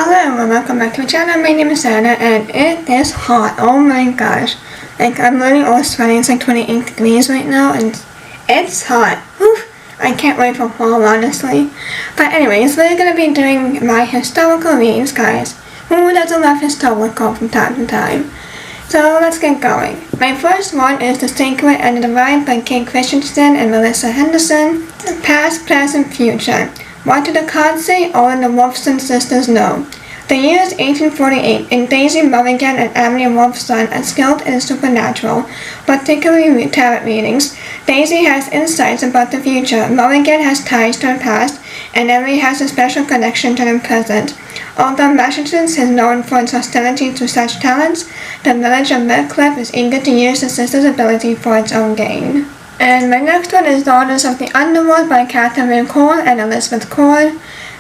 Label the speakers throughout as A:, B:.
A: Hello and welcome back to my channel. My name is Anna and it is hot. Oh my gosh. Like I'm literally all sweating. It's like 28 degrees right now and it's hot. Whew. I can't wait for fall, honestly. But anyways, we're going to be doing my historical reads, guys. Who doesn't love historical from time to time? So let's get going. My first one is The Sacred and the Divine by Kate Christensen and Melissa Henderson. Past, Present, Future. What did the cards say? Only the Wolfson sisters know. The year is 1848, and Daisy Mulligan and Emily Wolfson are skilled in supernatural, particularly tarot readings. Daisy has insights about the future, Mulligan has ties to the past, and Emily has a special connection to the present. Although Massachusetts is known for its hostility to such talents, the village of Redcliffe is eager to use the sisters' ability for its own gain. And my next one is Daughters of the Underworld by Catherine Cole and Elizabeth Cole.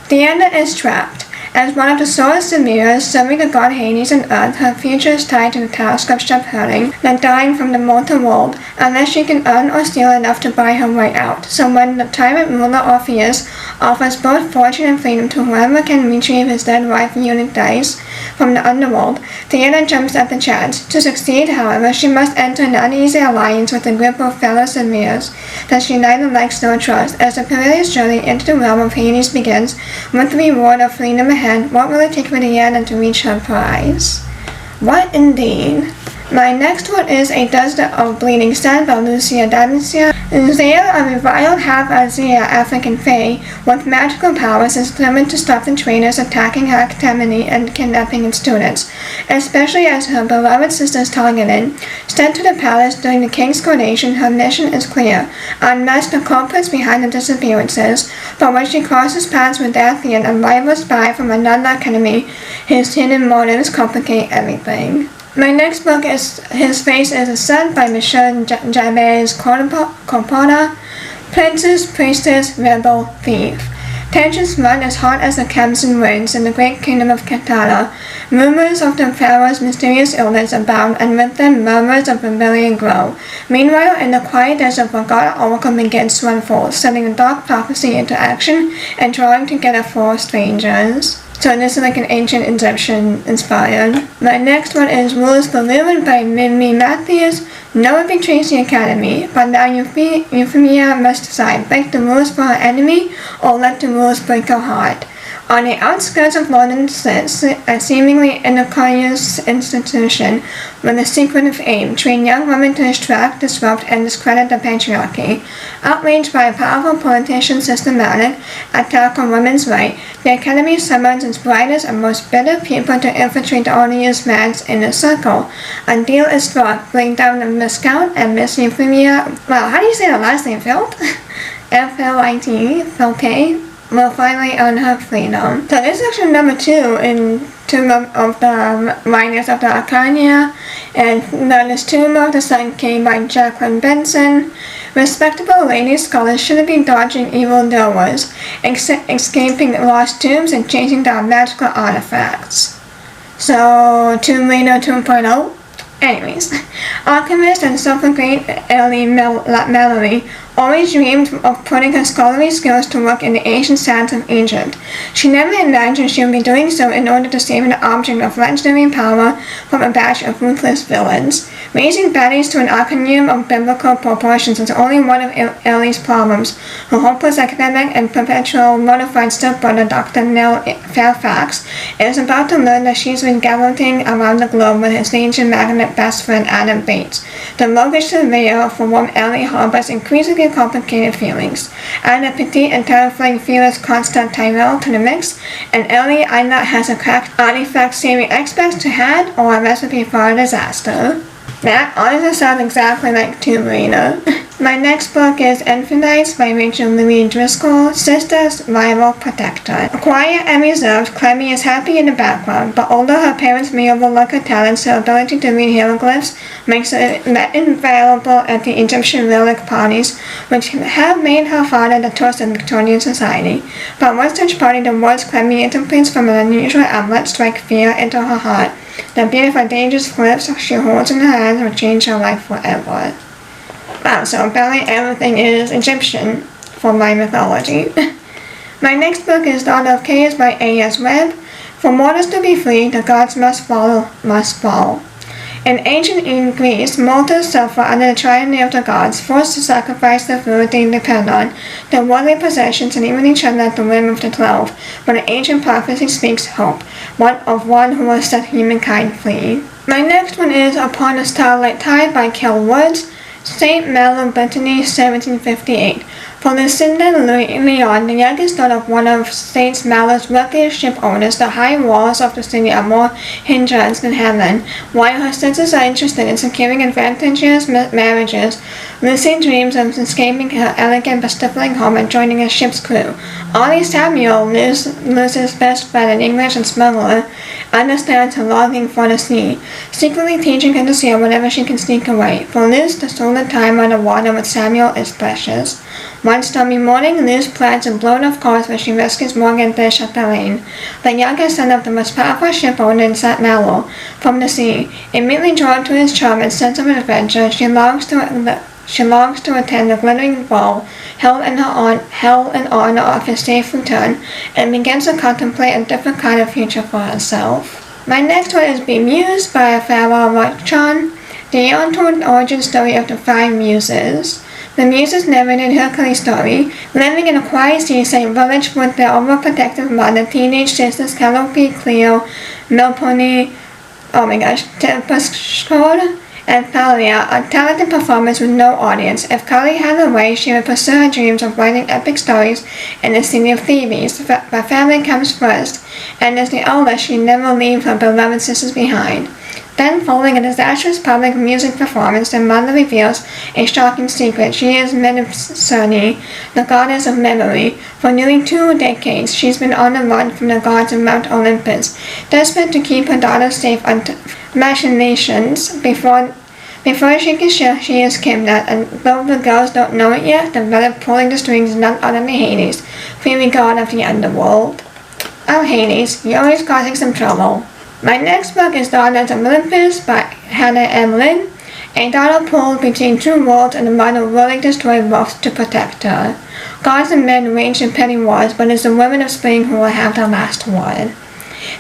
A: Deanna is trapped. As one of the swords and mirrors serving the god Hades on Earth, her future is tied to the task of shepherding the dying from the mortal world, unless she can earn or steal enough to buy her way out. So when the tyrant ruler Orpheus offers both fortune and freedom to whoever can retrieve his dead wife Eurydice from the underworld, Deanna jumps at the chance. To succeed, however, she must enter an uneasy alliance with a group of fellow Semirs that she neither likes nor trusts. As the perilous journey into the realm of Hades begins, with the reward of freedom ahead, what will it take for Deanna to reach her prize? What indeed? My next one is A Desert of Bleeding Sand by Lucia D'Amicia. Zaya, a reviled half-Azia African fae with magical powers, is determined to stop the traitors attacking her academy and kidnapping its students, especially as her beloved sister is targeted. Sent to the palace during the king's coronation, her mission is clear: unmask the culprits behind the disappearances. But when she crosses paths with Dathian, a rival spy from another academy, his hidden motives complicate everything. My next book is His Face is a Sun by Michelle Jabez Corpora. Princess, Priestess, Rebel, Thief. Tensions run as hot as the Crimson Winds in the great kingdom of Katara. Rumors of the pharaoh's mysterious illness abound, and with them murmurs of rebellion grow. Meanwhile, in the quiet desert, a forgotten oracle begins to unfold, setting a dark prophecy into action and drawing together four strangers. So this is like an ancient Egyptian inspired. My next one is Rules for Living by Mimi Matthews. No one betrays the academy, but now Euphemia must decide: break the rules for her enemy or let the rules break her heart. On the outskirts of London sits a seemingly innocuous institution with a secretive aim: train young women to distract, disrupt, and discredit the patriarchy. Outraged by a powerful politician's systematic attack on women's rights, the Academy summons its brightest and most bitter people to infiltrate the odious man's inner circle. A deal is struck: bring down the Miss Count and Miss Euphemia. Wow, how do you say the last name, Filt? F-L-I-T, Filkay, will finally earn her freedom. So this is actually number 2 in Tomb of the Miners of the Arcania, and then is Tomb of the Sun King by Jacqueline Benson. Respectable lady scholars shouldn't be dodging evil doers, escaping lost tombs and chasing down magical artifacts. So, Tomb Raider 2.0? Anyways, alchemist and self-proclaimed Ellie Mallory always dreamed of putting her scholarly skills to work in the ancient sands of Egypt. She never imagined she would be doing so in order to save an object of legendary power from a batch of ruthless villains. Raising baddies to an arcanium of biblical proportions is only one of Ellie's problems. Her hopeless academic and perpetual mortified stepbrother, Dr. Neil Fairfax, is about to learn that she's been gallivanting around the globe with his ancient magnet best friend Adam Bates, the roguish surveyor for whom Ellie harbors increasingly complicated feelings. Add a petite and terrifying fearless Constant Tyrell to the mix, and Ellie either has a cracked artifact saving experts to hand or a recipe for a disaster. That honestly sounds exactly like Tomb Raider. My next book is Infraction by Rachel Louise Driscoll, Sisters, Rival, Protector. Quiet and reserved, Clemmy is happy in the background, but although her parents may overlook her talents, her ability to read hieroglyphs makes her invaluable at the Egyptian relic parties, which have made her father the toast of Victorian society. But one such party, the words Clemmy interprets from an unusual amulet, strike fear into her heart. The beautiful dangerous glyphs she holds in her hands will change her life forever. Wow, so apparently everything is Egyptian for my mythology. My next book is Daughter of Chaos by A.S. Webb. For mortals to be free, the gods must fall. In ancient Greece, mortals suffer under the tyranny of the gods, forced to sacrifice the food they depend on, their worldly possessions, and even each other at the whim of the 12. But an ancient prophecy speaks hope, one who will set humankind free. My next one is Upon a Starlight Tide by Kel Woods, St. Malo, Brittany, 1758. For Lucinda Leon, the youngest daughter of one of St. Malo's wealthiest ship owners, the high walls of the city are more hindrance than heaven. While her sisters are interested in securing advantageous marriages, Lucy dreams of escaping her elegant but stifling home and joining a ship's crew. Ollie Samuel, Lucy's best friend and English and smuggler, understands her longing for the sea, secretly teaching her to sail whenever she can sneak away. For Liz, the stolen time on the water with Samuel is precious. One stormy morning, Liz plans a blown-off course where she rescues Morgan de Chatelaine, the youngest son of the most powerful ship owner in St. Malo, from the sea. Immediately drawn to his charm and sense of adventure, she longs to attend the glittering ball held in honor of his safe return, and begins to contemplate a different kind of future for herself. My next one is Bemused by Farah Rochon, the untold origin story of the 5 Muses. The Muses narrated Hercules' story. Living in a quiet seaside village with their overprotective mother, teenage sisters Calliope, Cleo, Melpomene, Terpsichore, and Thalia are talented performers with no audience. If Kali had her way, she would pursue her dreams of writing epic stories in the city of Thebes. But family comes first, and as the eldest, she never leave her beloved sisters behind. Then, following a disastrous public music performance, the mother reveals a shocking secret. She is Medicerne, the goddess of memory. For nearly 2 decades, she's been on the run from the gods of Mount Olympus, desperate to keep her daughter safe under machinations before she can share she is kidnapped, and though the girls don't know it yet, the villain pulling the strings is none other than Hades, fiery god of the underworld. Oh Hades, you're always causing some trouble. My next book is Daughters of Olympus by Hannah M. Lynn, a daughter pulled between 2 worlds and a mother willing to destroy both to protect her. Gods and men wage in petty wars, but it's the women of spring who will have the last word.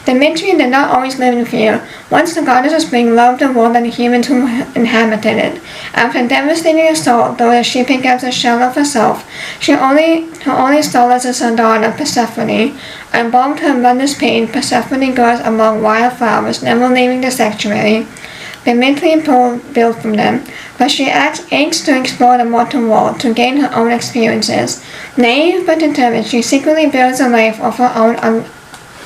A: The Mitri did not always live in fear. Once the goddess of spring loved the world and the humans who inhabited it. After a devastating assault, though she becomes a shell of herself, her only solace is her daughter, Persephone. Embalmed her mother's pain, Persephone grows among wildflowers, never leaving the sanctuary. The Mitri built from them, but she aches to explore the mortal world, to gain her own experiences. Naive but determined, she secretly builds a life of her own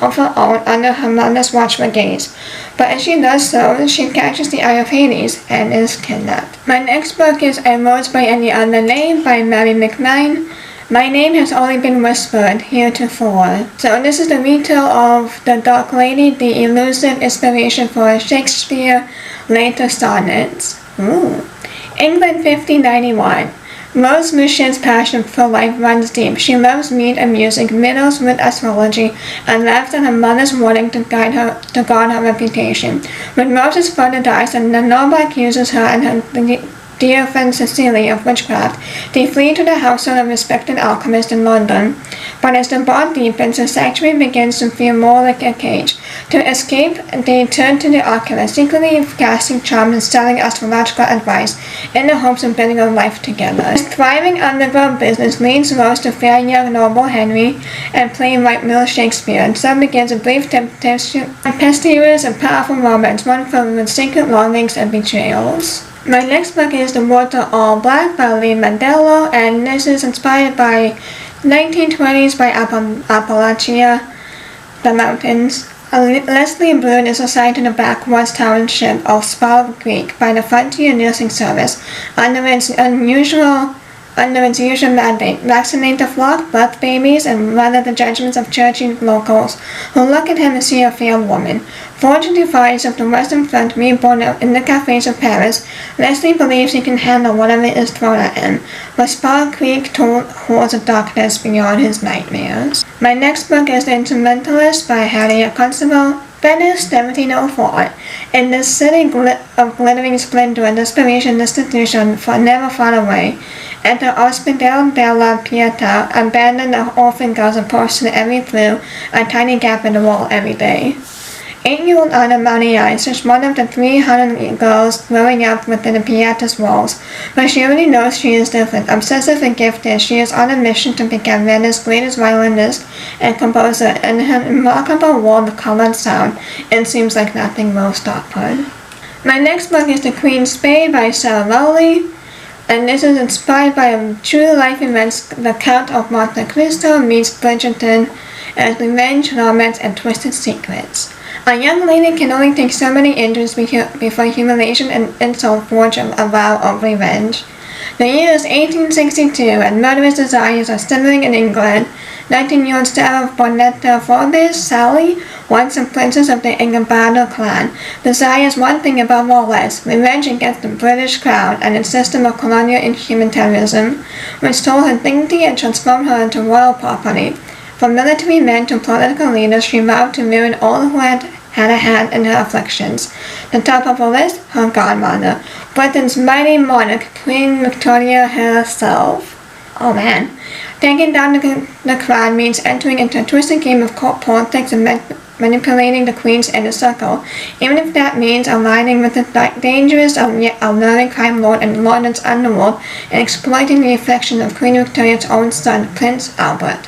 A: under her mother's watchful gaze. But as she does so, she catches the eye of Hades and is kidnapped. My next book is A Rose by Any Other Name by Mary McMahon. My name has only been whispered heretofore. So this is the retell of The Dark Lady, the elusive inspiration for Shakespeare's later sonnets. England 1591. Rose Mushin's passion for life runs deep. She loves mead and music, meddles with astrology, and laughs at her mother's warning to guard her reputation. When Rose's father dies and the noble accuses her and her dear friend Cecilia of witchcraft, they flee to the household of a respected alchemist in London. But as the bond deepens, the sanctuary begins to feel more like a cage. To escape, they turn to the oculist, secretly casting charms and selling astrological advice in the hopes of building a life together. This thriving underground business leads Rose to fair young noble Henry and playwright Will Shakespeare, and so begins a brief tempestuous and powerful romance, one filled with secret longings and betrayals. My next book is The Water All Black by Lee Mandello, and this is inspired by 1920s by Appalachia, the mountains. Leslie Brood is assigned to the backwoods township of Spaldwick Creek by the Frontier Nursing Service under its usual mandate: vaccinate the flock, birth babies, and weather the judgments of churchy locals who look at him and see a fair woman. Forged in defiance of the Western Front reborn in the cafes of Paris, Leslie believes he can handle whatever is thrown at him, but Spaldwick Creek holds a darkness beyond his nightmares. My next book is The Instrumentalist by Harriet Constable. Venice, 1704. In this city of glittering splendor and desperation, destitution never far away. At the Ospedale della Pietà, abandoned orphan girls are pushed every through a tiny gap in the wall every day. 8-year-old Anna Maria is just one of the 300 girls growing up within the Pieta's walls, but she already knows she is different. Obsessive and gifted, she is on a mission to become Vienna's greatest violinist and composer, and her remarkable world of color and sound, it seems like nothing will stop her. My next book is The Queen's Spade by Sarah Rowley, and this is inspired by true life events. The Count of Monte Cristo meets Bridgerton as revenge, romance, and twisted secrets. A young lady can only take so many injuries before humiliation and insult forge a vow of revenge. The year is 1862, and murderous desires are simmering in England. 19-year-old Sarah Bonetta Forbes, Sally, once a princess of the Ingabado clan, desires one thing above all else: revenge against the British crown and its system of colonial inhuman terrorism, which stole her dignity and transformed her into royal property. From military men to political leaders, she vowed to ruin all who had a hand in her afflictions. The top of the list, her godmother, Britain's mighty monarch, Queen Victoria herself. Oh man. Taking down the crown means entering into a twisted game of court politics and manipulating the Queen's inner circle, even if that means aligning with the dangerous yet alluring crime lord in London's underworld and exploiting the affection of Queen Victoria's own son, Prince Albert,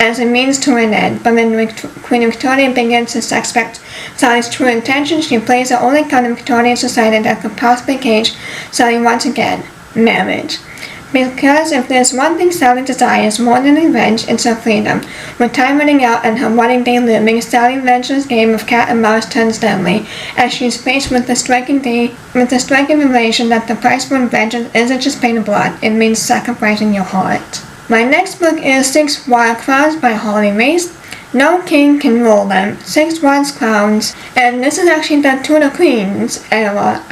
A: as a means to an end. But when Queen Victoria begins to suspect Sally's true intentions, she plays the only card in Victorian society that could possibly cage Sally once again: marriage. Because if there's one thing Sally desires more than revenge, it's her freedom. With time running out and her wedding day looming, Sally's venturous game of cat and mouse turns deadly, as she's faced with the striking revelation that the price for vengeance isn't just pain and blood, it means sacrificing your heart. My next book is 6 Wild Crowns by Holly Mace. No king can rule them. 6 Wild Crowns, and this is actually the Tudor Queens era.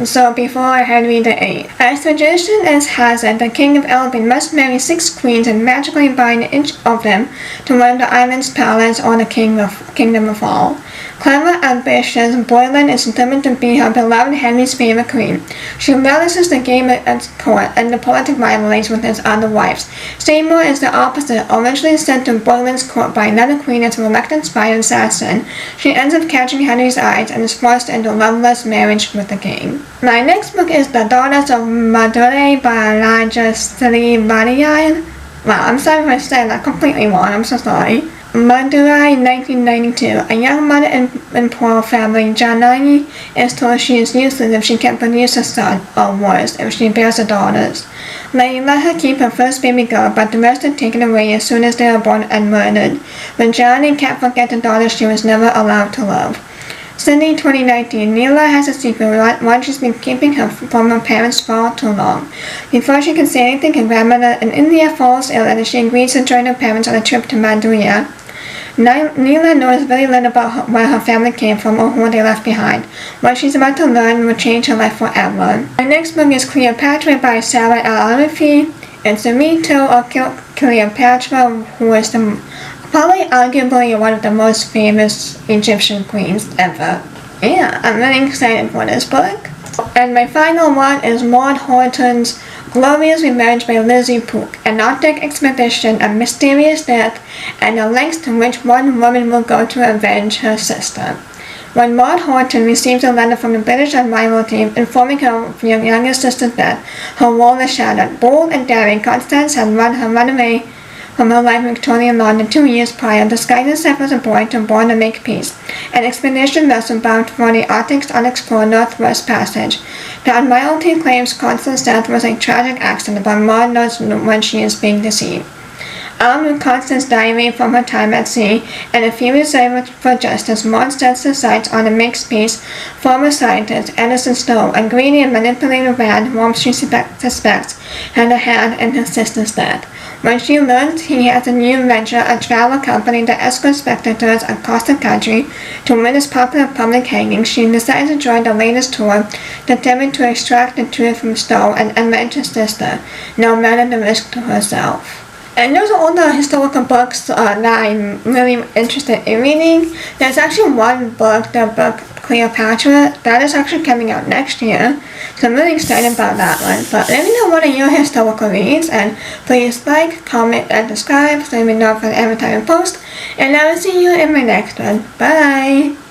A: So before Henry VIII. As tradition has it, the King of Albion must marry 6 queens and magically bind each of them to one of the island's palace or the kingdom of all. Clever, ambitious, Boylan is determined to be her beloved Henry's favorite queen. She relishes the game at court and the politic rivalries with his other wives. Seymour is the opposite. Originally sent to Boylan's court by another queen as a reluctant spy and assassin, she ends up catching Henry's eyes and is forced into a loveless marriage with the king. My next book is The Daughters of Madurai by Elijah Srivadiyar. Wow, I'm sorry if I said that completely wrong, I'm so sorry. Madurai, 1992. A young mother in poor family, Janani, is told she is useless if she can't produce a son, or worse, if she bears the daughters. They let her keep her first baby girl, but the rest are taken away as soon as they are born and murdered. But Janani can't forget the daughter she was never allowed to love. Sydney, 2019. Neela has a secret one she's been keeping from her parents for too long. Before she can say anything, her grandmother in India falls ill and she agrees to join her parents on a trip to Madurai. Neela knows very little about where her family came from or who they left behind. What she's about to learn will change her life forever. My next book is Cleopatra by Sarah Al-Arifi. It's a retell of Cleopatra, who is probably arguably one of the most famous Egyptian queens ever. Yeah, I'm really excited for this book. And my final one is Maud Horton's Glorious Revenge by Lizzie Pook, an Arctic expedition, a mysterious death, and the lengths to which one woman will go to avenge her sister. When Maud Horton receives a letter from the British Admiralty informing her of her younger sister's death, her world is shattered. Bold and daring, Constance had run away from her life in Victorian London 2 years prior, disguised herself as a boy to board and make peace. An expedition vessel bound for the Arctic's unexplored Northwest Passage. The Admiralty claims Constance's death was a tragic accident, but Maud knows when she is being deceived. Armed with Constance's diary from her time at sea and a furious desire for justice, Maud sets her sights on and makes peace. Former scientist Edison Stowe, a greedy and manipulative man whom she suspects had a hand in her sister's death. When she learns he has a new venture, a travel company that escorts spectators across the country to witness popular public hangings, she decides to join the latest tour, determined to extract the truth from Stowe and avenge her sister, no matter the risk to herself. And those are all the historical books that I'm really interested in reading. There's actually one book, the book Cleopatra. That is actually coming out next year, so I'm really excited about that one. But let me know what are your historical reads, and please like, comment, and subscribe so you know for every time I post. And I will see you in my next one. Bye!